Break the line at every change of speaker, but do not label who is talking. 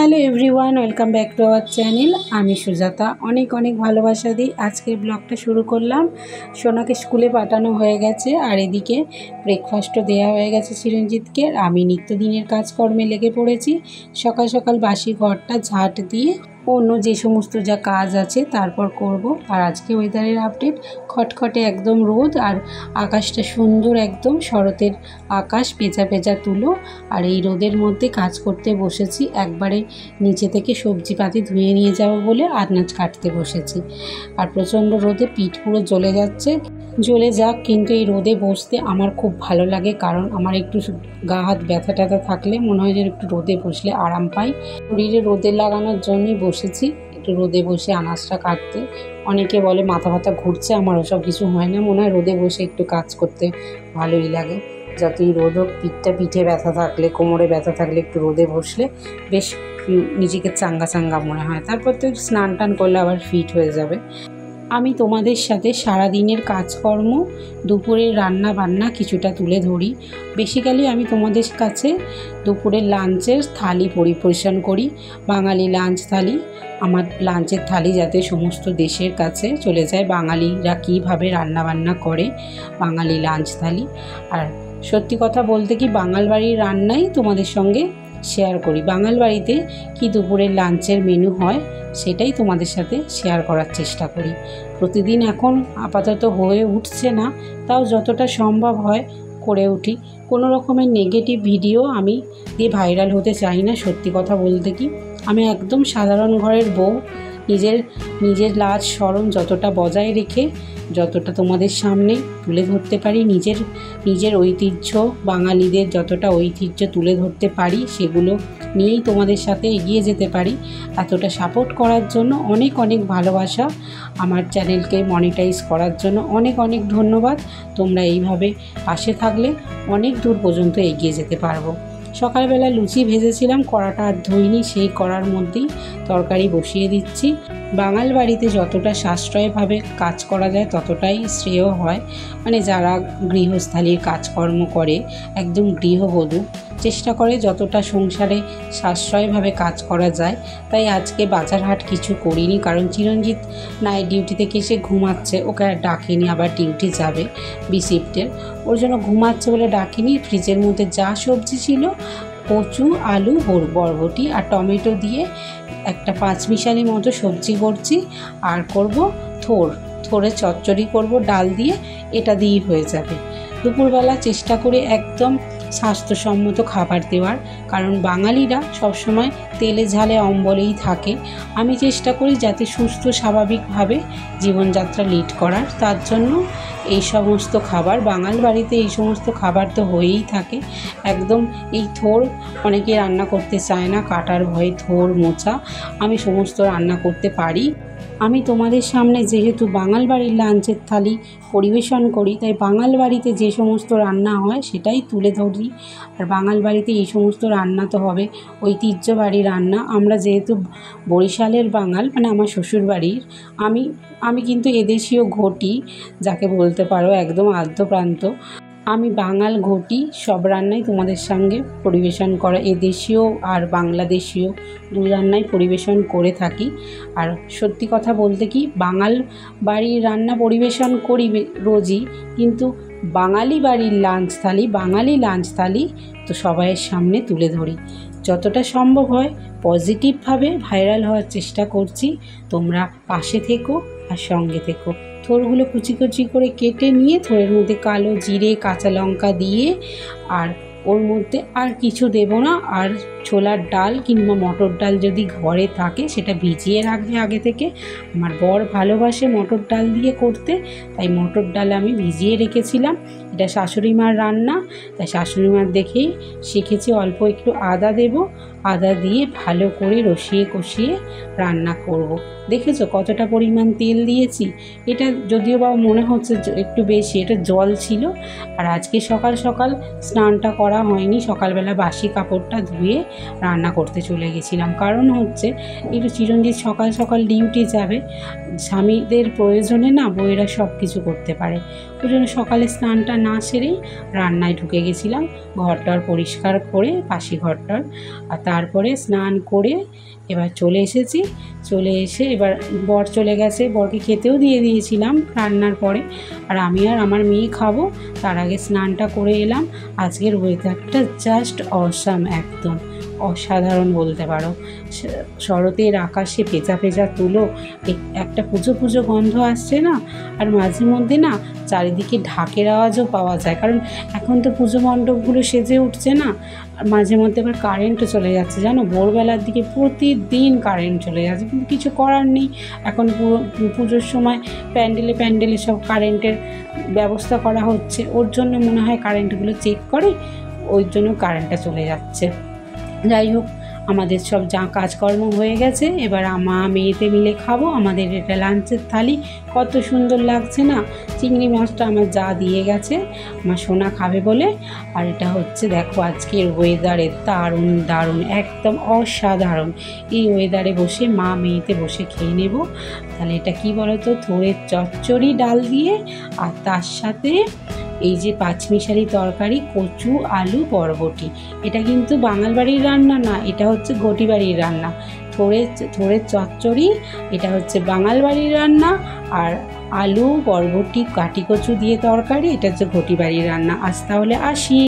Hello everyone, welcome back to our channel. আমি সুজাতা অনেক অনেক ভালোবাসা দিই। আজকের ব্লগটা শুরু করলাম। সোনাকে স্কুলে পাঠানো হয়ে গেছে আর এদিকে ব্রেকফাস্টও দেওয়া হয়ে গেছে চিরঞ্জিতকে। আমি নিত্যদিনের কাজকর্মে লেগে পড়েছি। সকাল সকাল বাসি ঘরটা ঝাঁট দিয়ে অন্য যে সমস্ত যা কাজ আছে তারপর করব। আর আজকে ওয়েদারের আপডেট, খটখটে একদম রোদ আর আকাশটা সুন্দর, একদম শরতের আকাশ, পেঁচা পেঁচা তুলো। আর এই রোদের মধ্যে কাজ করতে বসেছি। একবারে নিচে থেকে সবজিপাতি ধুয়ে নিয়ে যাব বলে আনাজ কাটতে বসেছি। আর প্রচণ্ড রোদে পিঠ পুরো জ্বলে যাচ্ছে। জ্বলে যাক, কিন্তু এই রোদে বসতে আমার খুব ভালো লাগে, কারণ আমার একটু গা হাত ব্যথা ট্যাথা থাকলে মনে হয় যে একটু রোদে বসলে আরাম পাই। শরীরে রোদে লাগানোর জন্যই বসেছি একটু রোদে বসে আনাজটা কাটতে। অনেকে বলে মাথা ব্যথা ঘুরছে, আমার ওসব কিছু হয় না। মনে হয় রোদে বসে একটু কাজ করতে ভালোই লাগে। যতই রোদ হোক, পিঠে ব্যথা থাকলে, কোমরে ব্যথা থাকলে একটু রোদে বসলে বেশ নিজেকে চাঙ্গা চাঙ্গা মনে হয়। তারপর তো স্নান টান করলে আবার ফিট হয়ে যাবে। আমি তোমাদের সাথে সারাদিনের কাজকর্ম, দুপুরের রান্না বান্না কিছুটা তুলে ধরি। বেসিক্যালি আমি তোমাদের কাছে দুপুরের লাঞ্চের থালি পরিবেশন করি। বাঙালি লাঞ্চ থালি, আমার লাঞ্চের থালি যাতে সমস্ত দেশের কাছে চলে যায়, বাঙালিরা কীভাবে রান্নাবান্না করে, বাঙালি লাঞ্চ থালি। আর সত্যি কথা বলতে কি, বাঙাল বাড়ির রান্নাই তোমাদের সঙ্গে শেয়ার করি। বাঙাল বাড়িতে কি দুপুরের লাঞ্চের মেনু হয় সেটাই তোমাদের সাথে শেয়ার করার চেষ্টা করি। প্রতিদিন এখন আপাতত হয়ে উঠছে না, তাও যতটা সম্ভব হয় করে উঠি। কোনো রকমের নেগেটিভ ভিডিও আমি দিয়ে ভাইরাল হতে চাই না। সত্যি কথা বলতে কি, আমি একদম সাধারণ ঘরের বউ। নিজের লাজ শরম যতটা বজায় রেখে, যতটা তোমাদের সামনে তুলে ধরতে পারি, নিজের ঐতিহ্য, বাঙালিদের যতটা ঐতিহ্য তুলে ধরতে পারি, সেগুলো নিয়েই তোমাদের সাথে এগিয়ে যেতে পারি। এতটা সাপোর্ট করার জন্য অনেক অনেক ভালোবাসা। আমার চ্যানেলকে মনিটাইজ করার জন্য অনেক অনেক ধন্যবাদ। তোমরা এইভাবে পাশে থাকলে অনেক দূর পর্যন্ত এগিয়ে যেতে পারবো। সকালবেলা লুচি ভেজেছিলাম, কড়াটা আর ধুইনি, সেই কড়ার মধ্যেই তরকারি বসিয়ে দিচ্ছি। বাঙাল বাড়িতে যতটা সাশ্রয়ভাবে কাজ করা যায় ততটাই শ্রেয় হয়। মানে যারা গৃহস্থালির কাজকর্ম করে, একদম গৃহবধূ, চেষ্টা করে যতটা সংসারে সাশ্রয়ভাবে কাজ করা যায়। তাই আজকে বাজার হাট কিছু করিনি, কারণ চিরঞ্জিত নাইট ডিউটি থেকে এসে ঘুমাচ্ছে, ওকে আর ডাকিনি, আবার ডিউটি যাবে বি-শিফটের, ওর জন্য ঘুমাচ্ছে বলে ডাকিনি। ফ্রিজের মধ্যে যা সবজি ছিল, কচু, আলু, বরবটি আর টমেটো দিয়ে একটা পাঁচমিশালি মতো সবজি করছি। আর করব থোড়ে চচ্চড়ি করব ডাল দিয়ে, এটা দিয়েই হয়ে যাবে। দুপুরবেলা চেষ্টা করে একদম স্বাস্থ্যসম্মত খাবার দেওয়ার, কারণ বাঙালিরা সবসময় তেলে ঝালে অম্বলেই থাকে। আমি চেষ্টা করি যাতে সুস্থ স্বাভাবিকভাবে জীবনযাত্রা লিড করার। তার জন্য এই সমস্ত খাবার, বাঙাল বাড়িতে এই সমস্ত খাবার তো হয়েই থাকে। একদম এই থোড় অনেকে রান্না করতে চায় না, কাটার ভয়ে থোড় মোচা, আমি সমস্ত রান্না করতে পারি। আমি তোমাদের সামনে যেহেতু বাঙাল বাড়ির লাঞ্চের থালি পরিবেশন করি, তাই বাঙাল বাড়িতে যে সমস্ত রান্না হয় সেটাই তুলে ধরি। আর বাঙাল বাড়িতে এই সমস্ত রান্না তো হবে ঐতিহ্যবাহী রান্না। আমরা যেহেতু বরিশালের বাঙাল, মানে আমার শ্বশুর বাড়ির, আমি কিন্তু এদেশীয় ঘটি যাকে বলতে পারো, একদম আদ্যপ্রান্ত। আমি বাঙাল ঘটি সব রান্নাই তোমাদের সঙ্গে পরিবেশন করা, এদেশীয় আর বাংলাদেশীয় দুই রান্নাই পরিবেশন করে থাকি। আর সত্যি কথা বলতে কি, বাঙাল বাড়ির রান্না পরিবেশন করি রোজই, কিন্তু বাঙালি বাড়ির বাঙালি লাঞ্চ থালি তো সবাইয়ের সামনে তুলে ধরি। যতটা সম্ভব হয় পজিটিভভাবে ভাইরাল হওয়ার চেষ্টা করছি। তোমরা পাশে থেকো আর সঙ্গে থেকো। থোড়গুলো কুচি কুচি করে কেটে নিয়ে থোড়ের মধ্যে কালো জিরে, কাঁচা লঙ্কা দিয়ে, আর ওর মধ্যে আর কিছু দেব না। আর ছোলার ডাল কিংবা মটর ডাল যদি ঘরে থাকে সেটা ভিজিয়ে রাখবে আগে থেকে। আমার বর ভালোবাসে মটর ডাল দিয়ে করতে, তাই মটর ডাল আমি ভিজিয়ে রেখেছিলাম। এটা শাশুড়ি মার রান্না, তাই শাশুড়ি মার দেখেই শিখেছি। অল্প একটু আদা দেব, আদা দিয়ে ভালো করে রসিয়ে কষিয়ে রান্না করব। দেখেছো কতটা পরিমাণ তেল দিয়েছি? এটা যদিও বা মনে হচ্ছে একটু বেশি, এটা জল ছিল। আর আজকে সকাল সকাল স্নানটা করা করা হয়নি, সকালবেলা বাসি কাপড়টা ধুয়ে রান্না করতে চলে গেছিলাম। কারণ হচ্ছে একটু চিরঞ্জিত সকাল সকাল ডিউটি যাবে, স্বামীদের প্রয়োজনে না বউয়েরা সব কিছু করতে পারে, ওই জন্য সকালে স্নানটা না সেরেই রান্নায় ঢুকে গেছিলাম, ঘরটার পরিষ্কার করে বাসি ঘরটার। আর তারপরে স্নান করে এবার চলে এসেছি। চলে এসে এবার বর চলে গেছে, বরকে খেতেও দিয়ে দিয়েছিলাম রান্নার পরে, আর আমি আর আমার মেয়ে খাবো। তার আগে স্নানটা করে এলাম। আজকের ওয়েদারটা জাস্ট অসাম, একদম অসাধারণ বলতে পারো। শরতের আকাশে পেঁচা পেঁচা তুলো, একটা পুজো পুজো গন্ধ আসছে না, আর মাঝে মধ্যে না চারিদিকে ঢাকের আওয়াজও পাওয়া যায়, কারণ এখন তো পুজো মণ্ডপগুলো সেজে উঠছে না। আর মাঝে মধ্যে আবার কারেন্টও চলে যাচ্ছে, জানো, ভোরবেলার দিকে প্রতিদিন কারেন্ট চলে যাচ্ছে, কিন্তু কিছু করার নেই। এখন পুজোর সময় প্যান্ডেলে প্যান্ডেলে সব কারেন্টের ব্যবস্থা করা হচ্ছে, ওর জন্য মনে হয় কারেন্টগুলো চেক করে, ওই জন্য কারেন্টটা চলে যাচ্ছে। যাই হোক, আমাদের সব যা কাজকর্ম হয়ে গেছে, এবার মেয়েতে মিলে খাবো। আমাদের এটা লাঞ্চের থালি, কত সুন্দর লাগছে না। চিংড়ি মাছটা আমার যা দিয়ে গেছে, আমার সোনা খাবে বলে। আর এটা হচ্ছে দেখো আজকের ওয়েদারে দারুণ দারুণ, একদম অসাধারণ। এই ওয়েদারে বসে মেয়েতে বসে খেয়ে নেব। তাহলে এটা কি বলো তো, থোড়ের চচ্চড়ি ডাল দিয়ে, আর তার সাথে এই যে পাঁচমিশালি তরকারি, কচু, আলু, বরবটি। এটা কিন্তু বাঙাল বাড়ির রান্না না, এটা হচ্ছে ঘটি বাড়ির রান্না। থোড়ের চচ্চড়ি, এটা হচ্ছে বাঙাল বাড়ির রান্না, আর আলু, বরবটি, কাটি কচু দিয়ে তরকারি, এটা হচ্ছে ঘটি বাড়ির রান্না। আজ তাহলে আসি।